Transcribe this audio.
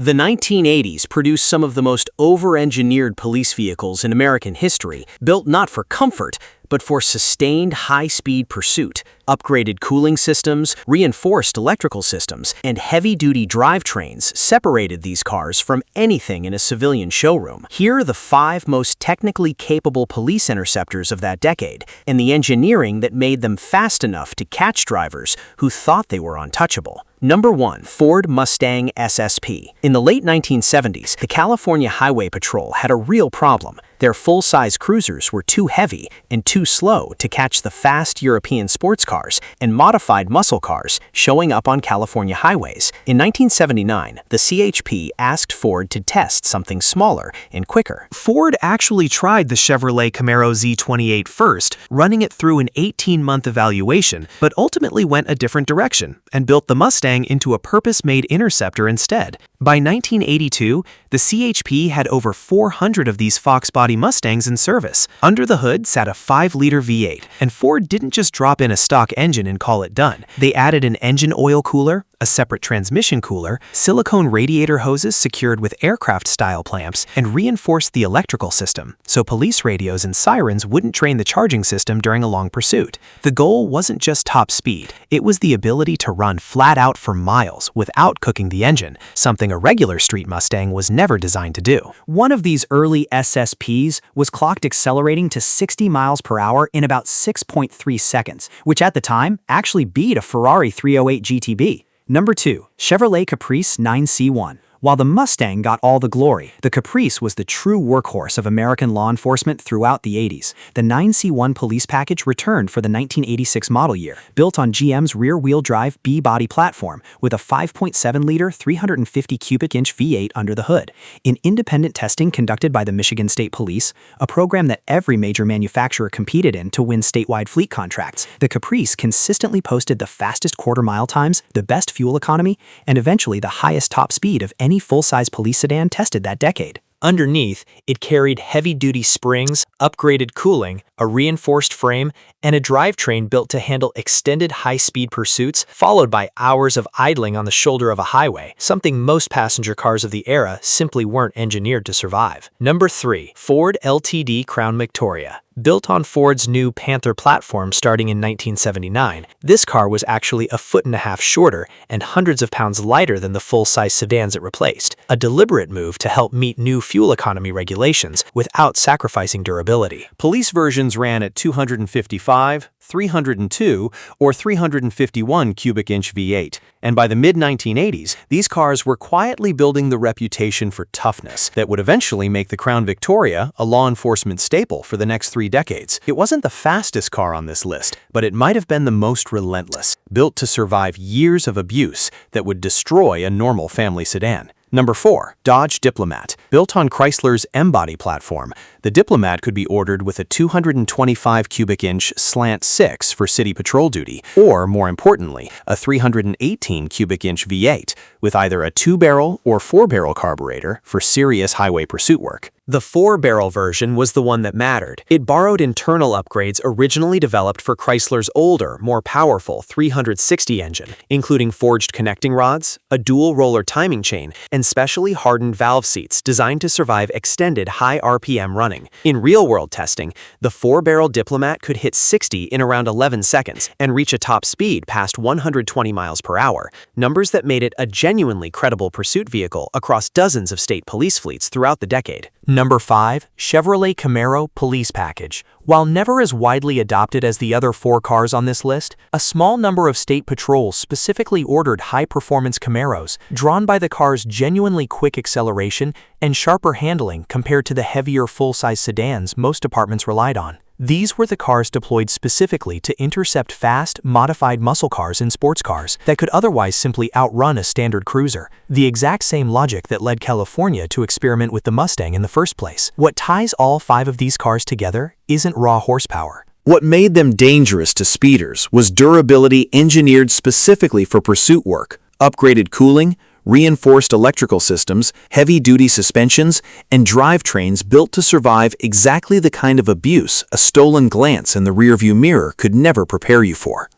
The 1980s produced some of the most over-engineered police vehicles in American history, built not for comfort, but for sustained high-speed pursuit. Upgraded cooling systems, reinforced electrical systems, and heavy-duty drivetrains separated these cars from anything in a civilian showroom. Here are the 5 most technically capable police interceptors of that decade, and the engineering that made them fast enough to catch drivers who thought they were untouchable. Number 1. Ford Mustang SSP. In the late 1970s, the California Highway Patrol had a real problem. Their full-size cruisers were too heavy and too slow to catch the fast European sports cars and modified muscle cars showing up on California highways. In 1979, the CHP asked Ford to test something smaller and quicker. Ford actually tried the Chevrolet Camaro Z28 first, running it through an 18-month evaluation, but ultimately went a different direction and built the Mustang into a purpose-made Interceptor instead. By 1982, the CHP had over 400 of these Fox body Mustangs in service. Under the hood sat a 5-liter V8, and Ford didn't just drop in a stock engine and call it done. They added an engine oil cooler, a separate transmission cooler, silicone radiator hoses secured with aircraft-style clamps, and reinforced the electrical system, so police radios and sirens wouldn't drain the charging system during a long pursuit. The goal wasn't just top speed, it was the ability to run flat out for miles without cooking the engine, something a regular street Mustang was never designed to do. One of these early SSPs was clocked accelerating to 60 miles per hour in about 6.3 seconds, which at the time actually beat a Ferrari 308 GTB. Number 2. Chevrolet Caprice 9C1. While the Mustang got all the glory, the Caprice was the true workhorse of American law enforcement throughout the 80s. The 9C1 police package returned for the 1986 model year, built on GM's rear-wheel drive B-body platform with a 5.7-liter, 350 cubic inch V8 under the hood. In independent testing conducted by the Michigan State Police, a program that every major manufacturer competed in to win statewide fleet contracts, the Caprice consistently posted the fastest quarter-mile times, the best fuel economy, and eventually the highest top speed of any full-size police sedan tested that decade. Underneath, it carried heavy-duty springs, upgraded cooling, a reinforced frame, and a drivetrain built to handle extended high-speed pursuits, followed by hours of idling on the shoulder of a highway, something most passenger cars of the era simply weren't engineered to survive. Number 3. Ford LTD Crown Victoria. Built on Ford's new Panther platform starting in 1979, this car was actually a 1.5 feet shorter and hundreds of pounds lighter than the full-size sedans it replaced, a deliberate move to help meet new fuel economy regulations without sacrificing durability. Police versions ran at 255, 302, or 351 cubic inch V8, and by the mid-1980s, these cars were quietly building the reputation for toughness that would eventually make the Crown Victoria a law enforcement staple for the next 3 decades. It wasn't the fastest car on this list, but it might have been the most relentless, built to survive years of abuse that would destroy a normal family sedan. Number 4. Dodge Diplomat. Built on Chrysler's M-body platform, the Diplomat could be ordered with a 225 cubic inch slant 6 for city patrol duty, or, more importantly, a 318 cubic inch V8 with either a 2-barrel or 4-barrel carburetor for serious highway pursuit work. The 4-barrel version was the one that mattered. It borrowed internal upgrades originally developed for Chrysler's older, more powerful 360 engine, including forged connecting rods, a dual-roller timing chain, and specially hardened valve seats designed to survive extended high RPM running. In real-world testing, the 4-barrel Diplomat could hit 60 in around 11 seconds and reach a top speed past 120 miles per hour, numbers that made it a genuinely credible pursuit vehicle across dozens of state police fleets throughout the decade. Number 5. Chevrolet Camaro Police Package. While never as widely adopted as the other 4 cars on this list, a small number of state patrols specifically ordered high-performance Camaros, drawn by the car's genuinely quick acceleration and sharper handling compared to the heavier full-size sedans most departments relied on. These were the cars deployed specifically to intercept fast, modified muscle cars and sports cars that could otherwise simply outrun a standard cruiser, the exact same logic that led California to experiment with the Mustang in the first place. What ties all 5 of these cars together isn't raw horsepower. What made them dangerous to speeders was durability engineered specifically for pursuit work, upgraded cooling, reinforced electrical systems, heavy-duty suspensions, and drivetrains built to survive exactly the kind of abuse a stolen glance in the rearview mirror could never prepare you for.